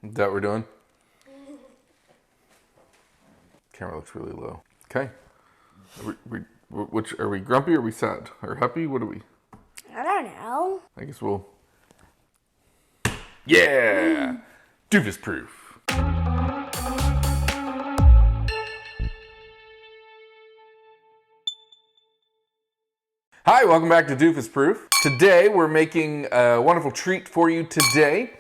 Is that what we're doing? Camera looks really low. Okay. Are we grumpy or are we sad? Or happy? What are we? I don't know. I guess we'll... Yeah! Doofus proof. Hi, welcome back to Doofus Proof. Today we're making a wonderful treat for you today.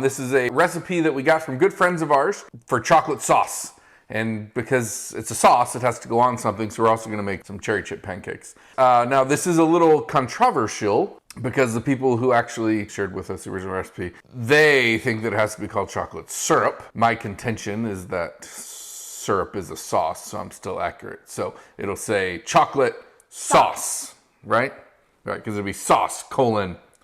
This is a recipe that we got from good friends of ours for chocolate sauce. And because it's a sauce, it has to go on something, so we're also gonna make some cherry chip pancakes. Now this is a little controversial because the people who actually shared with us the original recipe, they think that it has to be called chocolate syrup. My contention is that syrup is a sauce, so I'm still accurate. So it'll say chocolate sauce, right? Right, because it'll be sauce,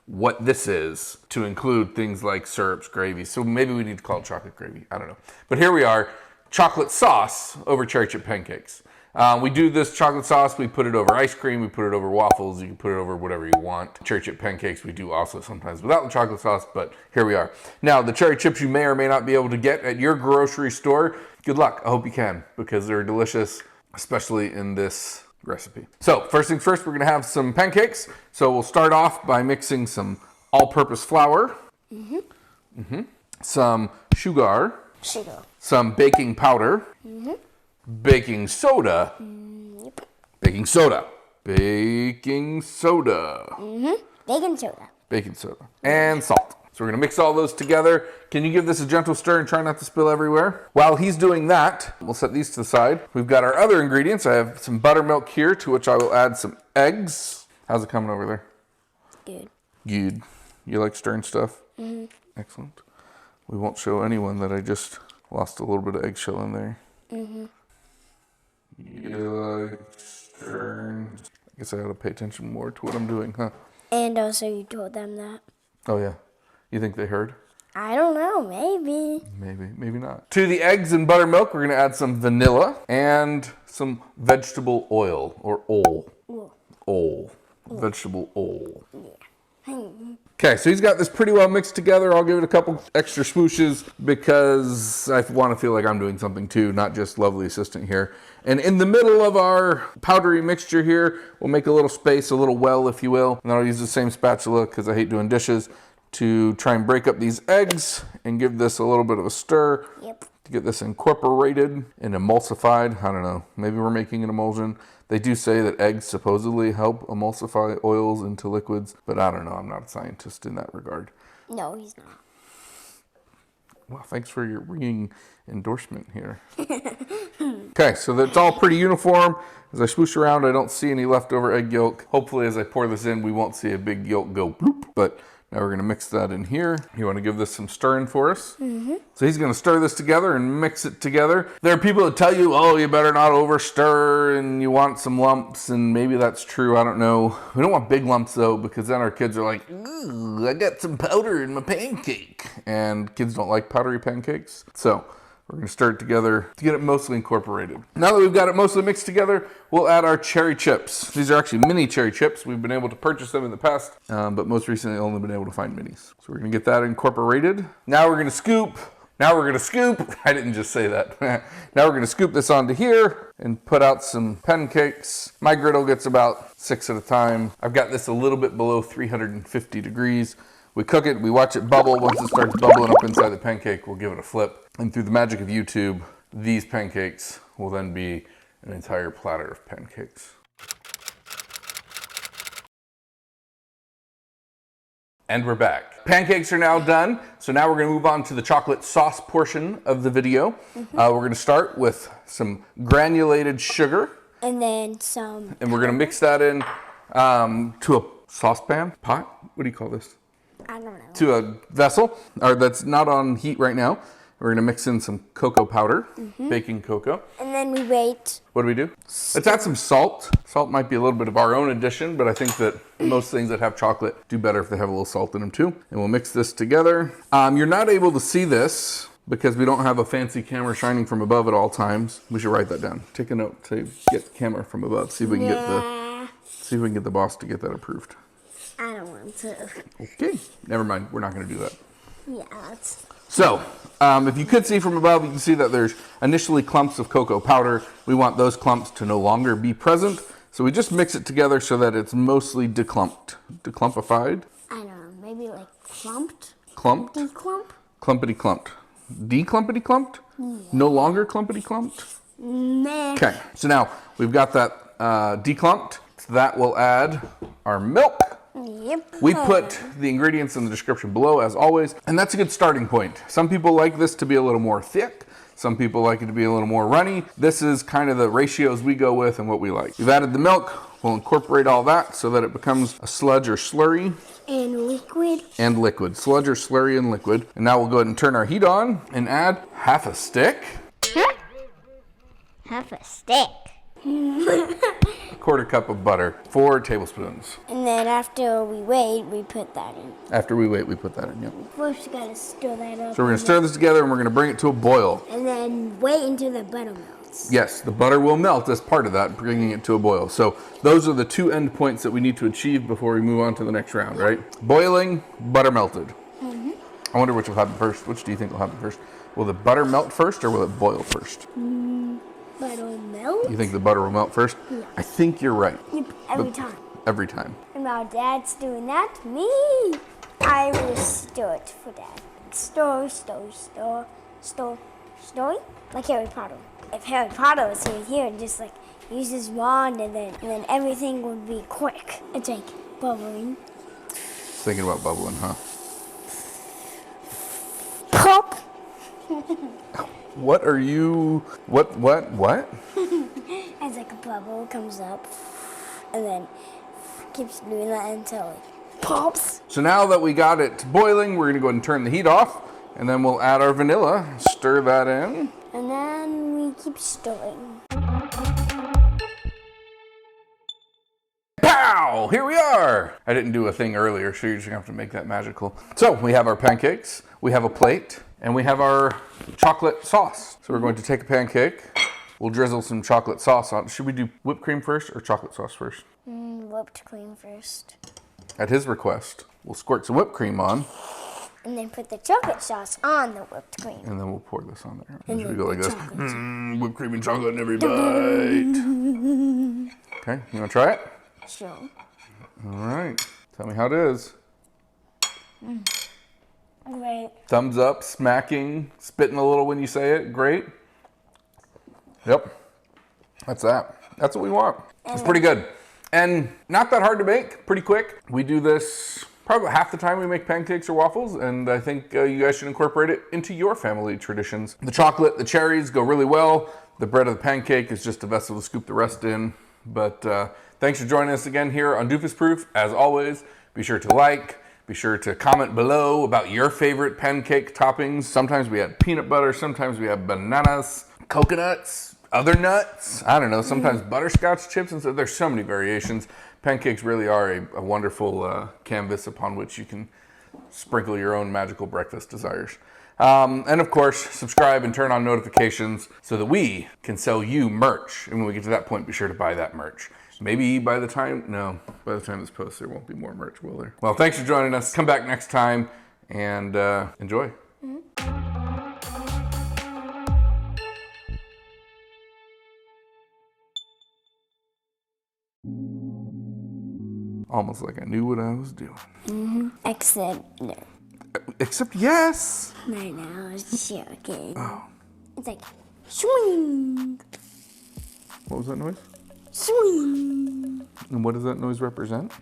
what this is, to include things like syrups, gravy. So maybe we need to call it chocolate gravy, I don't know. But here we are, chocolate sauce over cherry chip pancakes. We do this chocolate sauce, we put it over ice cream, we put it over waffles, you can put it over whatever you want. Cherry chip pancakes we do also sometimes without the chocolate sauce, but here we are. Now, the cherry chips you may or may not be able to get at your grocery store, good luck, I hope you can, because they're delicious, especially in this recipe. So, first things first, we're gonna have some pancakes. So we'll start off by mixing some all-purpose flour, some sugar, some baking powder, baking soda, baking soda, baking soda, baking soda, and salt. So we're gonna mix all those together. Can you give this a gentle stir and try not to spill everywhere? While he's doing that, we'll set these to the side. We've got our other ingredients. I have some buttermilk here, to which I will add some eggs. How's it coming over there? Good. Good. You like stirring stuff? Excellent. We won't show anyone that I just lost a little bit of eggshell in there. You like stirring? I guess I ought to pay attention more to what I'm doing, huh? And also you told them that. Oh yeah. You think they heard? I don't know, maybe. Maybe not. To the eggs and buttermilk, we're gonna add some vanilla and some vegetable oil, or oil. Vegetable oil. Okay, so he's got this pretty well mixed together. I'll give it a couple extra swooshes because I want to feel like I'm doing something too, not just lovely assistant here. And in the middle of our powdery mixture here, we'll make a little space, a little well, if you will. And I'll use the same spatula because I hate doing dishes to try and break up these eggs and give this a little bit of a stir to get this incorporated and emulsified. I don't know, maybe we're making an emulsion. They do say that eggs supposedly help emulsify oils into liquids, but I don't know, I'm not a scientist in that regard. No, he's not. Well, thanks for your ringing endorsement here. Okay, so that's all pretty uniform. As I swoosh around, I don't see any leftover egg yolk. Hopefully as I pour this in, we won't see a big yolk go bloop, but now we're gonna mix that in here. You wanna give this some stirring for us? So he's gonna stir this together and mix it together. There are people that tell you, oh, you better not over stir and you want some lumps, and maybe that's true, I don't know. We don't want big lumps though, because then our kids are like, ooh, I got some powder in my pancake. And kids don't like powdery pancakes. So we're gonna stir it together to get it mostly incorporated. Now that we've got it mostly mixed together, we'll add our cherry chips. These are actually mini cherry chips. We've been able to purchase them in the past, but most recently only been able to find minis. So we're gonna get that incorporated. Now we're gonna scoop. I didn't just say that. Now we're gonna scoop this onto here and put out some pancakes. My griddle gets about 6 at a time. I've got this a little bit below 350 degrees. We cook it, we watch it bubble. Once it starts bubbling up inside the pancake, we'll give it a flip. And through the magic of YouTube, these pancakes will then be an entire platter of pancakes. And we're back. Pancakes are now done. So now we're gonna move on to the chocolate sauce portion of the video. We're gonna start with some granulated sugar. And then some. And we're gonna mix that in to a saucepan, pot, what do you call this? I don't know. To a vessel, or that's not on heat right now. We're gonna mix in some cocoa powder, baking cocoa. And then we wait. What do we do? Let's add some salt. Salt might be a little bit of our own addition, but I think that most things that have chocolate do better if they have a little salt in them too. And we'll mix this together. You're not able to see this because we don't have a fancy camera shining from above at all times. We should write that down. Take a note to get the camera from above. See if we can get the boss to get that approved. I don't want to. Okay, never mind. We're not gonna do that. Yeah, that's... So, If you could see from above, you can see that there's initially clumps of cocoa powder. We want those clumps to no longer be present. So we just mix it together so that it's mostly declumped. Declumpified? I don't know, maybe like clumped? Clumped? Declump? Clumpity clumped. Declumpity clumped? Yeah. No longer clumpity clumped? Meh. Okay, so now we've got that declumped. So that will add our milk. Yep. We put the ingredients in the description below as always, and that's a good starting point. Some people like this to be a little more thick. Some people like it to be a little more runny. This is kind of the ratios we go with and what we like. We've added the milk. We'll incorporate all that so that it becomes a sludge or slurry. And liquid. And liquid. Sludge or slurry and liquid. And now we'll go ahead and turn our heat on and add half a stick. Half a stick. Quarter cup of butter, 4 tablespoons. And then after we wait, we put that in. After we wait, we put that in, yep. First, you gotta stir that up. So we're gonna stir this together and we're gonna bring it to a boil. And then wait until the butter melts. Yes, the butter will melt as part of that, bringing it to a boil. So those are the 2 end points that we need to achieve before we move on to the next round, right? Boiling, butter melted. Mm-hmm. I wonder which will happen first. Which do you think will happen first? Will the butter melt first or will it boil first? Butter melt? You think the butter will melt first? Yeah. I think you're right. Yep, every time. Every time. And while Dad's doing that, me, I will stir it for Dad. Stir. Like Harry Potter. If Harry Potter was here and just like use his wand and then everything would be quick. It's like bubbling. Thinking about bubbling, huh? Pop. What are you, what? It's like a bubble comes up and then keeps doing that until it pops. So now that we got it boiling, we're gonna go ahead and turn the heat off and then we'll add our vanilla, stir that in. And then we keep stirring. Pow! Here we are! I didn't do a thing earlier, so you're just gonna have to make that magical. So we have our pancakes, we have a plate, and we have our chocolate sauce. So we're going to take a pancake, we'll drizzle some chocolate sauce on. Should we do whipped cream first or chocolate sauce first? Whipped cream first. At his request, we'll squirt some whipped cream on. And then put the chocolate sauce on the whipped cream. And then we'll pour this on there. And Should we then go like this? Whipped cream and chocolate in every bite. Okay, you wanna try it? Sure. All right, tell me how it is. Great. Thumbs up, smacking, spitting a little when you say it, great. Yep, that's that. That's what we want. It's pretty good. And not that hard to make, pretty quick. We do this probably half the time we make pancakes or waffles, and I think you guys should incorporate it into your family traditions. The chocolate, the cherries go really well. The bread of the pancake is just a vessel to scoop the rest in. But thanks for joining us again here on Doofus Proof. As always, be sure to like, be sure to comment below about your favorite pancake toppings. Sometimes we add peanut butter, sometimes we have bananas, coconuts, other nuts. I don't know, sometimes butterscotch chips, and so there's so many variations. Pancakes really are a wonderful canvas upon which you can sprinkle your own magical breakfast desires. And of course, subscribe and turn on notifications so that we can sell you merch. And when we get to that point, be sure to buy that merch. Maybe by the time this posts, there won't be more merch, will there? Well, thanks for joining us. Come back next time and enjoy. Almost like I knew what I was doing. Except no. Except yes. Right now, I was joking. Oh. It's like swing, What was that noise? swing. And what does that noise represent?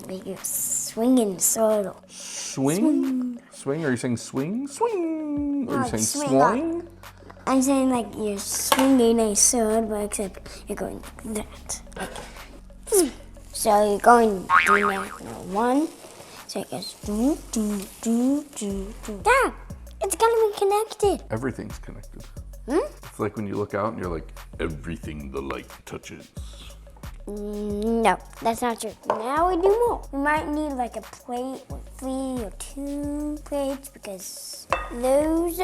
Because swinging sort of. Swing? Swing? Are you saying swing? Swing? Or are you saying swing swing? I'm saying like you're swinging a sword, but except you're going like that. Like, so you're going to do that one. So it goes do, do, do, do, do. Dad, it's gonna be connected. Everything's connected. It's like when you look out and you're like, everything the light touches. No, that's not true. Now we do more. We might need like a plate or 3 or 2 plates because those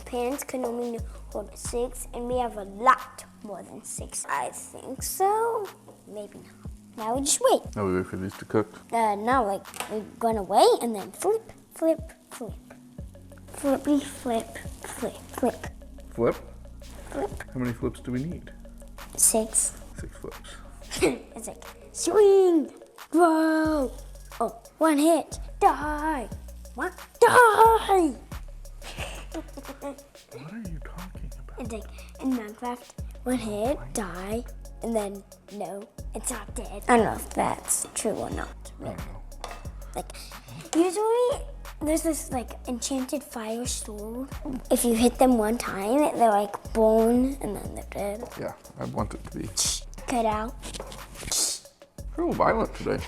pans can only hold 6 and we have a lot more than 6. I think so. Maybe not. Now we just wait. Now we wait for these to cook. No, like we're gonna wait and then flip, flip, flip. Flippy flip, flip, flip, Flip? flip. How many flips do we need? 6. 6 flips. It's like, swing, whoa. Oh, one hit, die. What? Die! What are you talking about? It's like, in Minecraft, one hit, die, and then, no, it's not dead. I don't know if that's true or not. I don't know. Like, usually, there's this, like, enchanted fire sword. If you hit them one time, they're, like, born, and then they're dead. Yeah, I want it to be Cut out. a little violent today.